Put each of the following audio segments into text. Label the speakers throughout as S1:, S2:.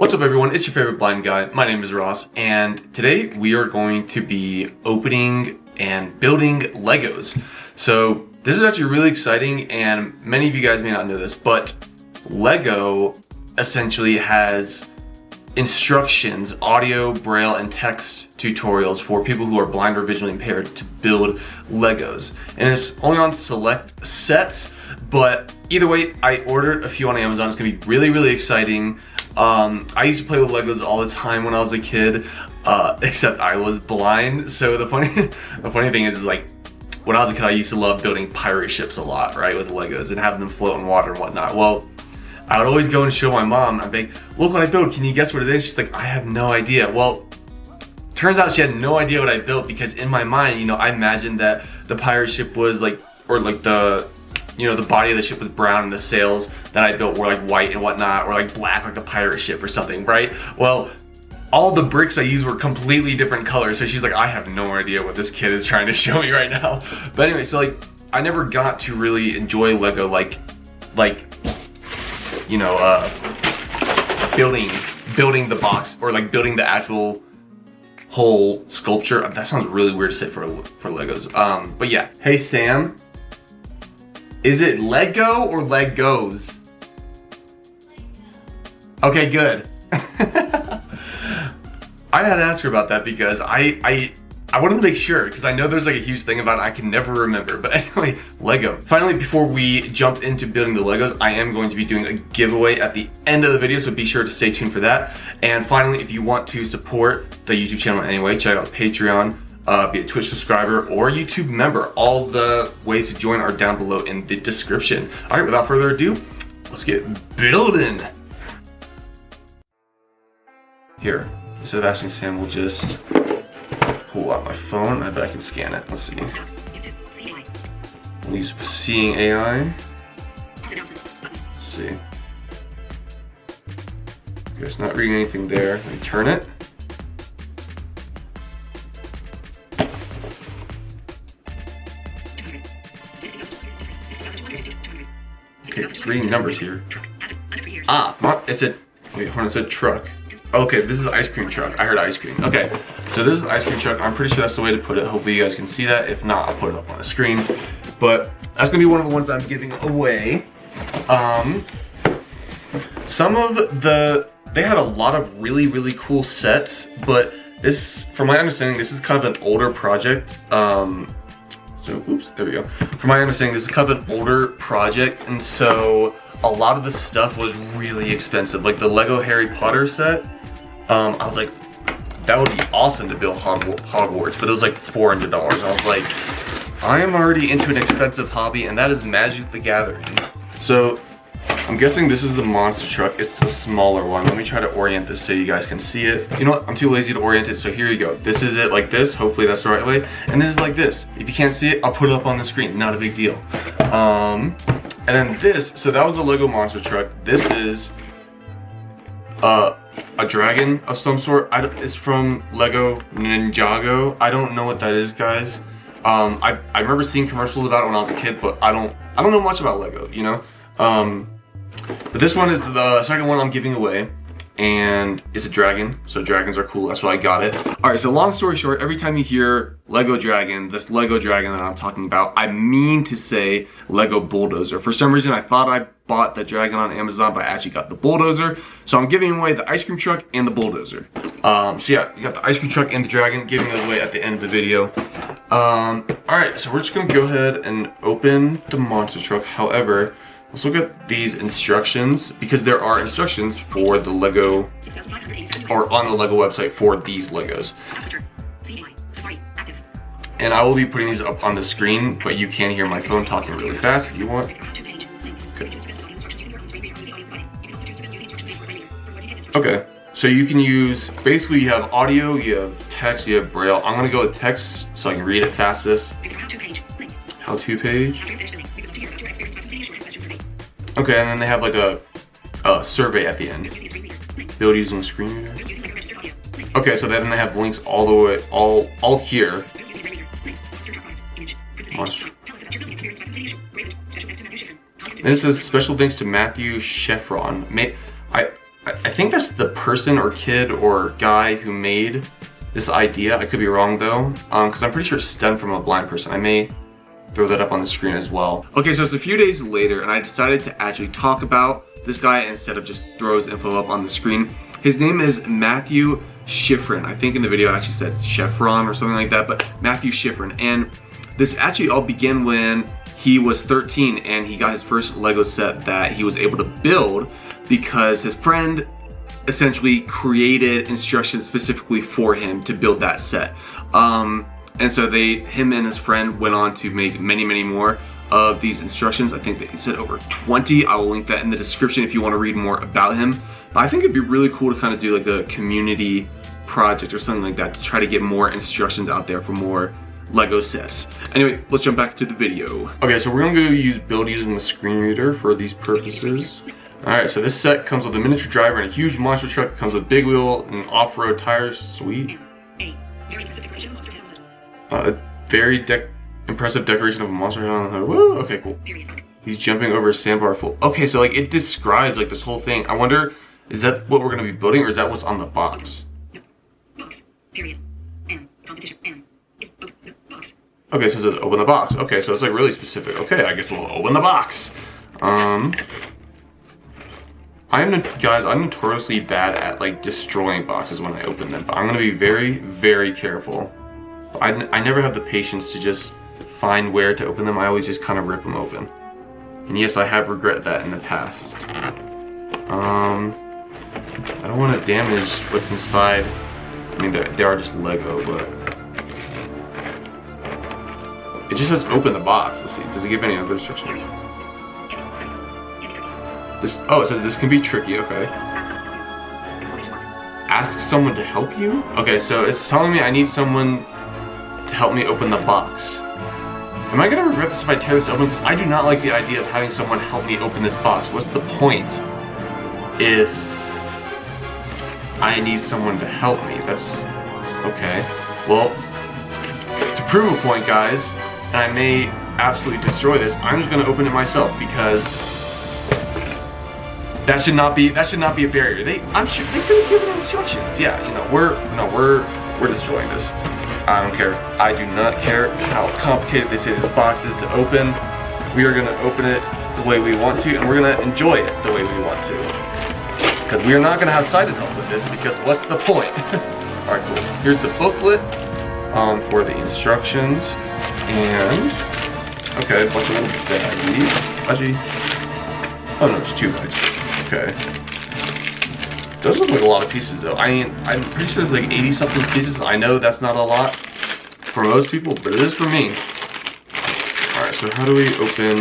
S1: What's up everyone, it's your favorite blind guy. My name is Ross, and today we are going to be opening and building Legos. So this is actually really exciting, and many of you guys may not know this, but Lego essentially has instructions, audio, braille, and text tutorials for people who are blind or visually impaired to build Legos. And it's only on select sets, but either way, I ordered a few on Amazon. It's gonna be really exciting. I used to play with Legos all the time when I was a kid, except I was blind. So the funny thing is like, when I was a kid, I used to love building pirate ships a lot, right, with Legos and having them float in water and whatnot. Well, I would always go and show my mom. I'd be like, look what I built, can you guess what it is? She's like, I have no idea. Well, turns out she had no idea what I built, because in my mind, you know, I imagined that the pirate ship was like, or like the body of the ship was brown and the sails that I built were like white and whatnot, or like black like a pirate ship or something, right? Well, all the bricks I used were completely different colors, so she's like, I have no idea what this kid is trying to show me right now. But anyway, so like, I never got to really enjoy Lego like, you know, building the box, or like building the actual whole sculpture. That sounds really weird to say for Legos. But yeah. Hey Sam, is it Lego or Legos? Okay, good. I had to ask her about that because I wanted to make sure, because I know there's like a huge thing about it I can never remember. But anyway, Lego. Finally, before we jump into building the Legos, I am going to be doing a giveaway at the end of the video, so be sure to stay tuned for that. And finally, if you want to support the YouTube channel anyway, check out Patreon, be a Twitch subscriber or YouTube member. All the ways to join are down below in the description. All right, without further ado, let's get building. Here, instead of asking Sam, we'll just pull out my phone. I bet I can scan it. Let's see. We'll use Seeing AI. Let's see. Okay, it's not reading anything there. Let me turn it. Okay, it's reading numbers here. Ah, it said, wait, hold on, it said truck. Okay, this is an ice cream truck. I heard ice cream. Okay, so this is an ice cream truck. I'm pretty sure that's the way to put it. Hopefully you guys can see that. If not, I'll put it up on the screen. But that's gonna be one of the ones I'm giving away. Some of they had a lot of really cool sets, but this, from my understanding, this is kind of an older project. So, oops, there we go. From my understanding, this is kind of an older project, and so a lot of the stuff was really expensive. Like the Lego Harry Potter set, I was like, that would be awesome to build Hogwarts, but it was like $400. I was like, I am already into an expensive hobby, and that is Magic the Gathering. So, I'm guessing this is the monster truck. It's a smaller one. Let me try to orient this so you guys can see it. You know what? I'm too lazy to orient it, so here you go. This is it like this. Hopefully that's the right way. And this is like this. If you can't see it, I'll put it up on the screen. Not a big deal. And then this, so that was a Lego monster truck. This is a dragon of some sort. It's from Lego Ninjago. I don't know what that is, guys. I remember seeing commercials about it when I was a kid, but I don't know much about Lego, you know? But this one is the second one I'm giving away, and it's a dragon, so dragons are cool, that's why I got it. Alright, so long story short, every time you hear Lego Dragon, this Lego Dragon that I'm talking about, I mean to say Lego Bulldozer. For some reason, I thought I bought the dragon on Amazon, but I actually got the bulldozer. So I'm giving away the ice cream truck and the bulldozer. So yeah, you got the ice cream truck and the dragon, giving it away at the end of the video. Alright, so we're just gonna go ahead and open the monster truck. However, let's look at these instructions, because there are instructions for the Lego, or on the Lego website for these Legos. And I will be putting these up on the screen, but you can hear my phone talking really fast if you want. Okay, so you can use, basically you have audio, you have text, you have braille. I'm gonna go with text so I can read it fastest. How-to page. Okay, and then they have like a survey at the end. Build using screen reader. Okay, so then they have links all the way, all here. And this says special thanks to Matthew Sheffron. I think that's the person or kid or guy who made this idea. I could be wrong though, because I'm pretty sure it stemmed from a blind person. I may throw that up on the screen as well. Okay, so it's a few days later and I decided to actually talk about this guy instead of just throw his info up on the screen. His name is Matthew Schifrin. I think in the video I actually said Chevron or something like that, but Matthew Schifrin. And this actually all began when he was 13 and he got his first Lego set that he was able to build because his friend essentially created instructions specifically for him to build that set. And so him and his friend went on to make many, many more of these instructions. I think they said over 20. I will link that in the description if you want to read more about him. But I think it'd be really cool to kind of do like a community project or something like that to try to get more instructions out there for more Lego sets. Anyway, let's jump back to the video. Okay, so we're gonna go build using the screen reader for these purposes. Alright, so this set comes with a miniature driver and a huge monster truck. It comes with big wheel and off-road tires. Sweet. A very impressive decoration of a monster head on the hood. Woo! Okay, cool. He's jumping over a sandbar full. Okay, so like it describes like this whole thing. I wonder, is that what we're gonna be building or is that what's on the box? Okay, so it says open the box. Okay, so it's like really specific. Okay, I guess we'll open the box. Guys, I'm notoriously bad at like destroying boxes when I open them, but I'm gonna be very, very careful. I never have the patience to just find where to open them. I always just kind of rip them open. And yes, I have regretted that in the past. I don't want to damage what's inside. I mean, they are just Lego, but it just says open the box. Let's see. Does it give any other instructions? Oh, it says this can be tricky. Okay. Ask someone to help you? Okay, so it's telling me I need someone to help me open the box. Am I gonna regret this if I tear this open? Because I do not like the idea of having someone help me open this box. What's the point if I need someone to help me? That's okay. Well, to prove a point, guys, and I may absolutely destroy this, I'm just gonna open it myself because that should not be a barrier. I'm sure they could have given instructions. Yeah, you know, we're destroying this. I don't care. I do not care how complicated they say this box is to open. We are gonna open it the way we want to, and we're gonna enjoy it the way we want to. Because we are not gonna have sighted help with this, because what's the point? Alright, cool. Here's the booklet for the instructions, and okay, a bunch of little baggies. Actually, oh no, it's 2 bags. Okay. It does look like a lot of pieces though. I mean, I'm pretty sure there's like 80 something pieces. I know that's not a lot for most people, but it is for me. Alright, so how do we open?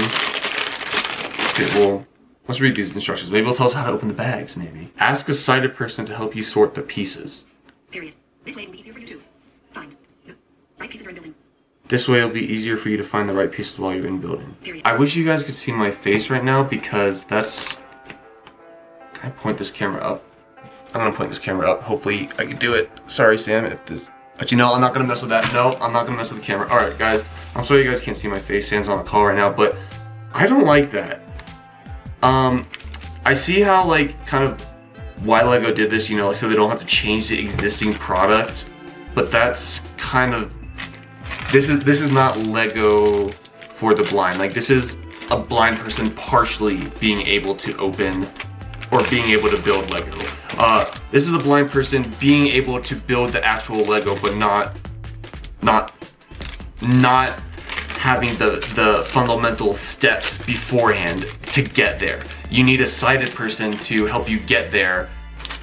S1: Okay, well, let's read these instructions. Maybe it'll tell us how to open the bags, maybe. Ask a sighted person to help you sort the pieces.
S2: Period. This way it will be easier for you to find the right pieces are in building.
S1: This way it'll be easier for you to find the right pieces while you're in building.
S2: Period.
S1: I wish you guys could see my face right now because that's... Can I point this camera up? I'm gonna point this camera up. Hopefully I can do it. Sorry, Sam, if this... But you know, I'm not gonna mess with that. No, I'm not gonna mess with the camera. Alright, guys. I'm sorry you guys can't see my face. Sam's on the call right now, but I don't like that. I see how, like, kind of why Lego did this, you know, like, so they don't have to change the existing product. But that's kind of... This is not Lego for the blind. Like, this is a blind person partially being able to open or being able to build Lego. This is a blind person being able to build the actual Lego, but not having the fundamental steps beforehand to get there. You need a sighted person to help you get there.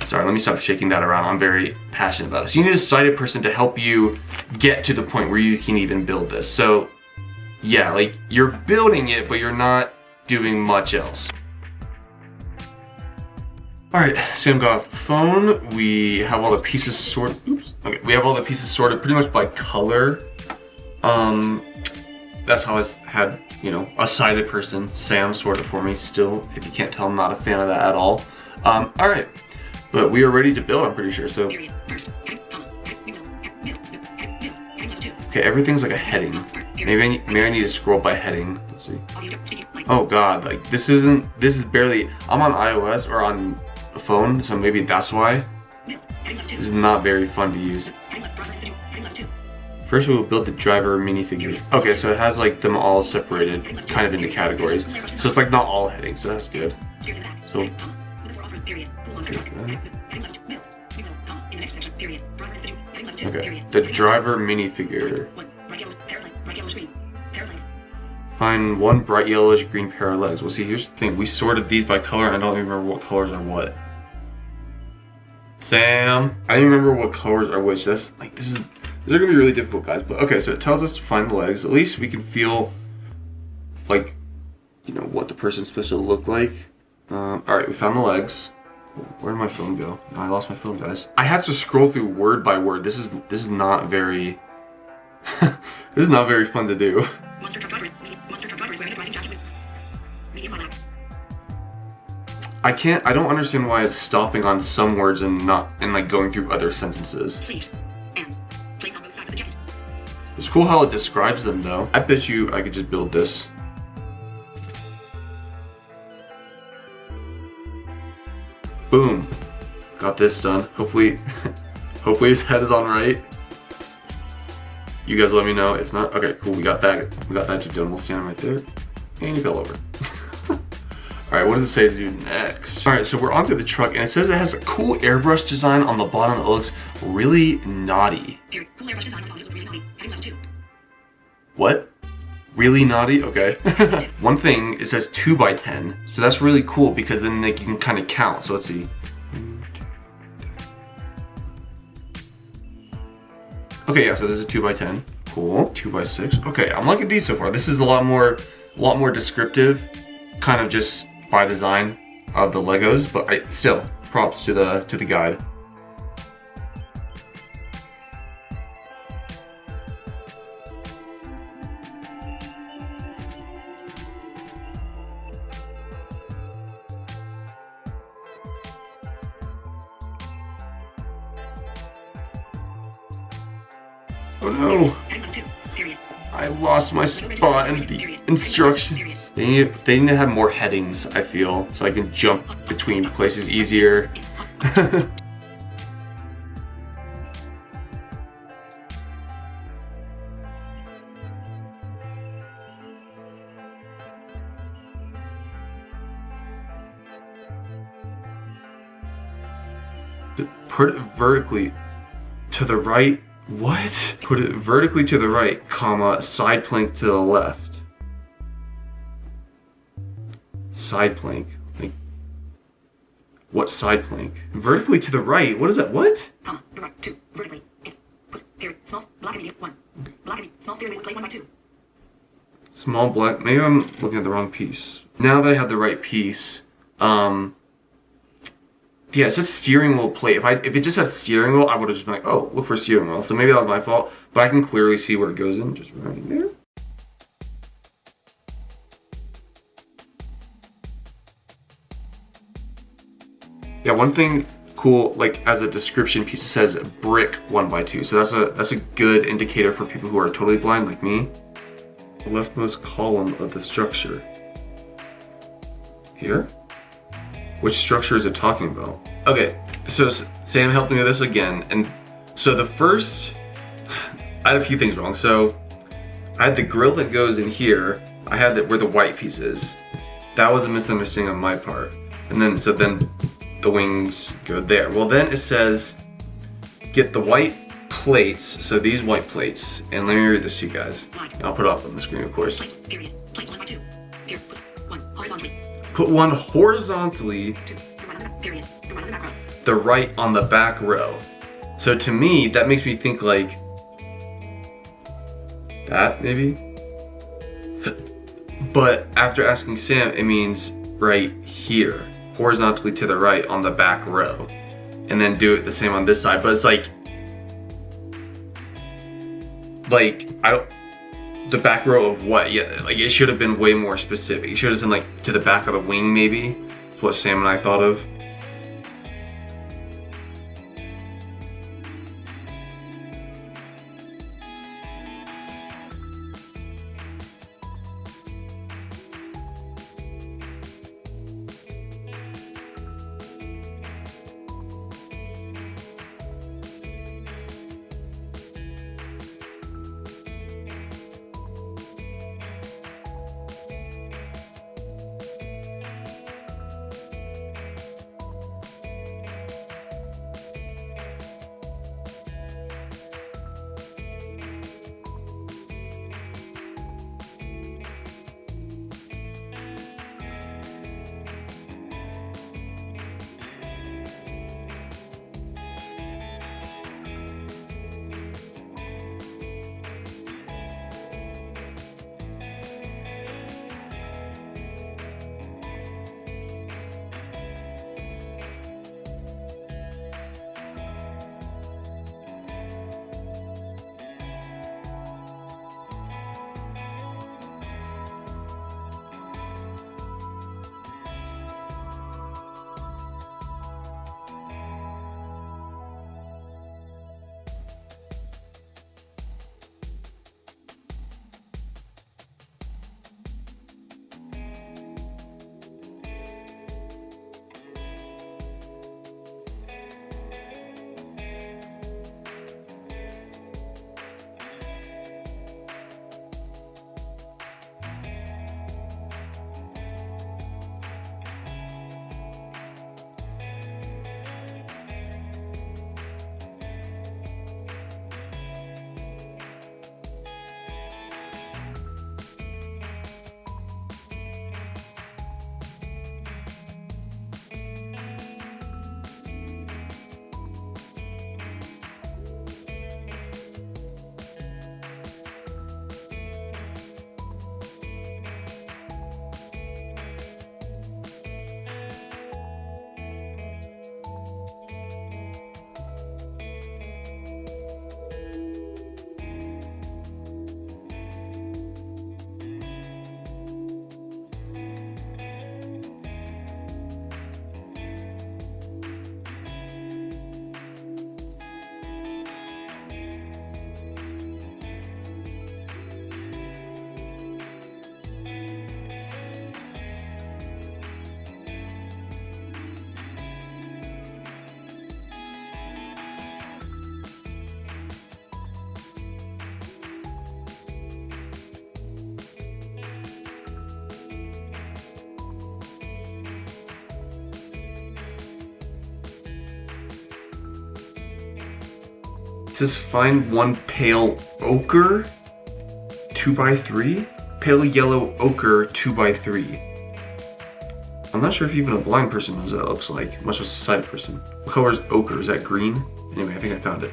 S1: Sorry, let me stop shaking that around. I'm very passionate about this. You need a sighted person to help you get to the point where you can even build this. So yeah, like, you're building it, but you're not doing much else. Alright, Sam got off the phone. We have all the pieces sorted. Oops. Okay, we have all the pieces sorted pretty much by color. That's how I had, you know, a sighted person, Sam, sort it for me. Still, if you can't tell, I'm not a fan of that at all. Alright, but we are ready to build, I'm pretty sure, so. Okay, everything's like a heading. Maybe I need to scroll by heading. Let's see. Oh god, like, this is barely, I'm on iOS or on a phone, so maybe that's why.
S2: Build. Heading level 2.
S1: This is not very fun to use.
S2: Heading left. Driver individual. Heading level 2.
S1: First, we will build the driver minifigure. Okay, so it has like them all separated, kind of into categories. So it's like not all headings, so that's good.
S2: Stairs in the back.
S1: So-
S2: Heading, comma. Moving for off-road, period. Full monster truck. Heading level 2. Build. You will, comma. In the next section, period. Driver individual. Heading level 2.
S1: Okay,
S2: Period.
S1: the
S2: Heading
S1: driver
S2: level
S1: minifigure.
S2: 2. 1. Right yellow. Pair of light. Right yellow screen. Pair of lights.
S1: Find one bright yellowish green pair of legs. Well, see, here's the thing. We sorted these by color, and I don't even remember what colors are what. Sam, I don't even remember what colors are which. That's like, these are gonna be really difficult, guys. But okay, so it tells us to find the legs. At least we can feel like, you know, what the person's supposed to look like. All right, we found the legs. Where did my phone go? No, I lost my phone, guys. I have to scroll through word by word. This is not very. This is not very fun to do.
S2: Monster truck driver. Monster truck driver is wearing a driving jacket with medium black.
S1: I don't understand why it's stopping on some words and not, and like going through other sentences.
S2: Sleeves. And plates on both sides of the jacket.
S1: It's cool how it describes them though. I bet you I could just build this. Boom. Got this done. Hopefully, hopefully his head is on right. You guys let me know. It's not. Okay, cool. We got that. We got that done. We'll stand right there. And he fell over. All right, what does it say to do next? All right, so we're onto the truck, and it says it has a cool airbrush design on the bottom that looks really naughty.
S2: Period. Cool airbrush design on the bottom. It looks really naughty. Heading level 2.
S1: What? Really naughty? Okay. One thing, it says 2x10, so that's really cool because then like you can kind of count. So let's see. Okay, yeah, so this is 2x10. Cool. 2x6. Okay, I'm liking these so far. This is a lot more descriptive, kind of just by design of the Legos, but still props to the guide. Oh no!
S2: Heading level 2. Period.
S1: I lost my spot in the instructions. They need to have more headings, I feel, so I can jump between places easier. Put it vertically to the right. What? Put it vertically to the right, comma, side plank to the left. Side plank. Like, what side plank? Vertically to the right? What is that? What?
S2: Comma. The right. 2. Vertically. And put period. Small. Black and medium. 1. Black and medium. Small steering wheel plate 1 by 2.
S1: Small black. Maybe I'm looking at the wrong piece. Now that I have the right piece, yeah, it says steering wheel plate. If it just had steering wheel, I would have just been like, oh, look for steering wheel. So maybe that was my fault, but I can clearly see where it goes in, just right there. Yeah, one thing cool, like as a description piece, it says brick 1 by 2. So that's a good indicator for people who are totally blind like me. The leftmost column of the structure. Here? Which structure is it talking about? Okay, so Sam helped me with this again. And so the first, I had a few things wrong. So I had the grill that goes in here. I had it where the white piece is. That was a misunderstanding on my part. And then, so then the wings go there. Well, then it says, get the white plates. So these white plates, and let me read this to you guys. I'll put it up on the screen, of course.
S2: Plates. Period. Plates 1 by 2. Here. Put 1 horizontally.
S1: Put one horizontally,
S2: 2. The right on the back. Period. The right on the back row.
S1: the right on the back row. So to me, that makes me think like that maybe. But after asking Sam, it means right here, horizontally to the right on the back row, and then do it the same on this side. But it's like I don't. The back row of what? Yeah, like it should have been way more specific. It should have been like to the back of the wing, maybe. That's what Sam and I thought of. It says find one pale ochre 2x3. Pale yellow ochre 2x3. I'm not sure if even a blind person knows what that looks like, much less a sighted person. What color is ochre? Is that green? Anyway, I think I found it.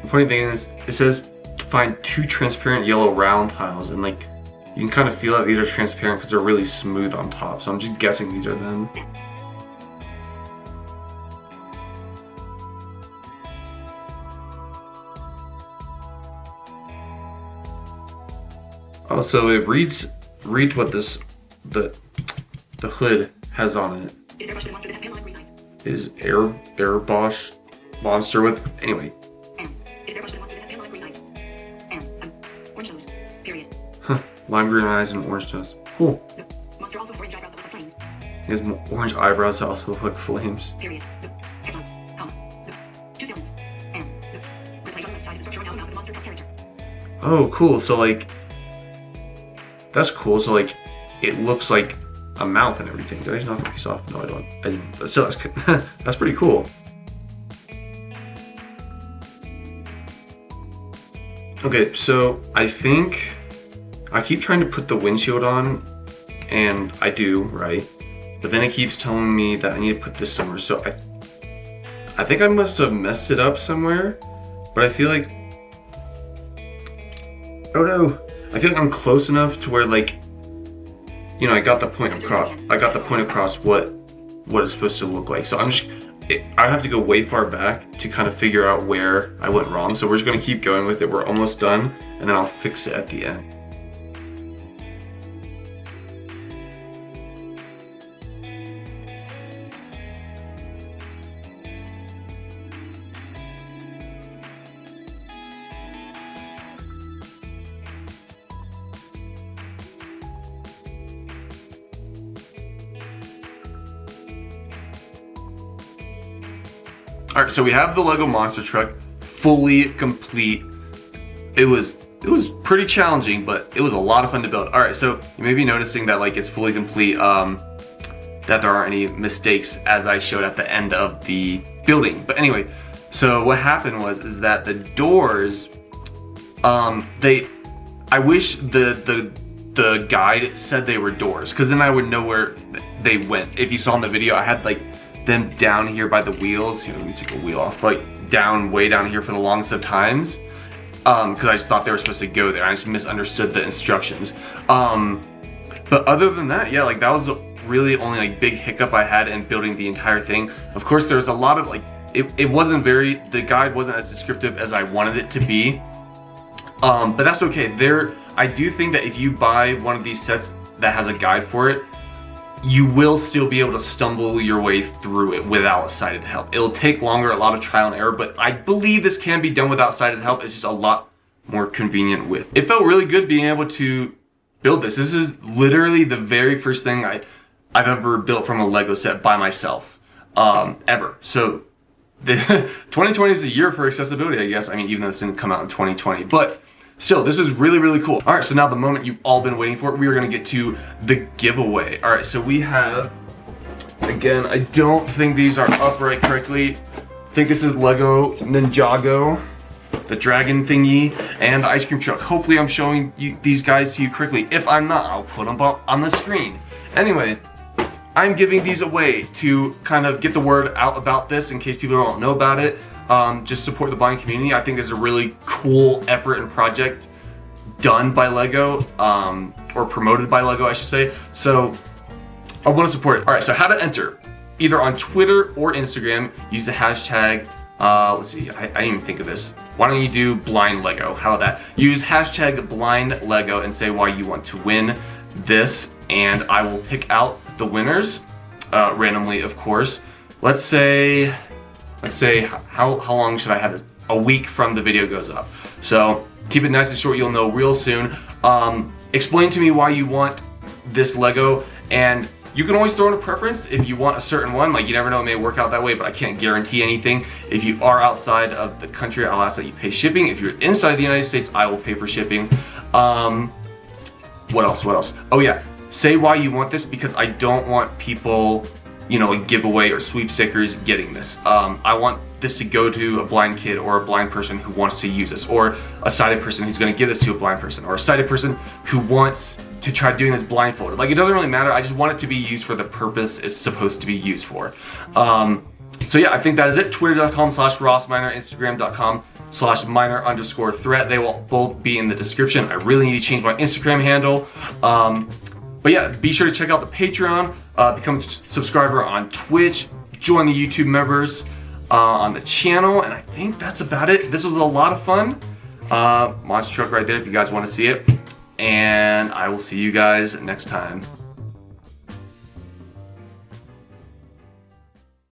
S1: The funny thing is, it says to find 2 transparent yellow round tiles, and like, you can kind of feel that these are transparent because they're really smooth on top, so I'm just guessing these are them. Oh, so it reads what this, the hood has on it.
S2: Is there a monster that has pale lime green eyes?
S1: Is Airbosh monster with, anyway.
S2: Is there a monster that has pale lime green eyes? Orange nose. Period.
S1: Huh. Lime green eyes and orange nose. Cool.
S2: The monster also has orange eyebrows that look like flames.
S1: He has orange eyebrows that also look like flames.
S2: Period. The headlines, comma. The 2 villains. And the red light on the left side of the structure right now the mouth of the monster top character.
S1: Oh, cool. So like, that's cool. So like, it looks like a mouth and everything. Did I just knock a piece off? No, I don't. I didn't. But still, that's pretty cool. Okay, so I think I keep trying to put the windshield on, and I do, right? But then it keeps telling me that I need to put this somewhere. So I think I must have messed it up somewhere, but I feel like, oh no, I feel like I'm close enough to where, like, you know, I got the point across what it's supposed to look like. So I'm just, I have to go way far back to kind of figure out where I went wrong. So we're just gonna keep going with it. We're almost done, and then I'll fix it at the end. All right, so we have the Lego monster truck fully complete. It was pretty challenging, but it was a lot of fun to build. All right, so you may be noticing that like it's fully complete, that there aren't any mistakes as I showed at the end of the building. But anyway, so what happened is that the doors, I wish the guide said they were doors, because then I would know where they went. If you saw in the video, I had like them down here by the wheels. Here, let me take a wheel off. Like way down here for the longest of times, because I just thought they were supposed to go there. I just misunderstood the instructions. But other than that, yeah, like that was really only like big hiccup I had in building the entire thing. Of course, there's a lot of like, it wasn't very, the guide wasn't as descriptive as I wanted it to be. But that's okay. I do think that if you buy one of these sets that has a guide for it, you will still be able to stumble your way through it without sighted help. It'll take longer, a lot of trial and error, but I believe this can be done without sighted help. It's just a lot more convenient with. It felt really good being able to build this. This is literally the very first thing I've ever built from a Lego set by myself, ever. So 2020 is the year for accessibility, I guess. I mean, even though this didn't come out in 2020, but still, this is really, really cool. All right, so now the moment you've all been waiting for, we are gonna get to the giveaway. All right, so we have, again, I don't think these are upright correctly. I think this is Lego Ninjago, the dragon thingy, and the ice cream truck. Hopefully I'm showing these guys to you correctly. If I'm not, I'll put them on the screen. Anyway, I'm giving these away to kind of get the word out about this in case people don't know about it. Just support the blind community. I think it's a really cool effort and project done by Lego, or promoted by Lego, I should say. So I want to support it. All right, so how to enter. Either on Twitter or Instagram, use the hashtag, let's see, I didn't even think of this. Why don't you do blind Lego? How about that? Use hashtag blind Lego and say why you want to win this, and I will pick out the winners, randomly, of course. Let's say, how long should I have this? A week from the video goes up. So keep it nice and short, you'll know real soon. Explain to me why you want this Lego, and You can always throw in a preference if you want a certain one. Like, you never know, it may work out that way, but I can't guarantee anything. If you are outside of the country, I'll ask that you pay shipping. If you're inside the United States, I will pay for shipping. What else? Oh yeah, say why you want this, because I don't want people, you know, a giveaway or sweep stickers getting this. I want this to go to a blind kid or a blind person who wants to use this, or a sighted person who's going to give this to a blind person, or a sighted person who wants to try doing this blindfolded. Like, it doesn't really matter. I just want it to be used for the purpose it's supposed to be used for. So yeah, I think that is it. Twitter.com/RossMiner, Instagram.com/miner_threat. They will both be in the description. I really need to change my Instagram handle. But yeah, be sure to check out the Patreon, become a subscriber on Twitch, join the YouTube members on the channel, and I think that's about it. This was a lot of fun. Monster truck right there if you guys want to see it. And I will see you guys next time.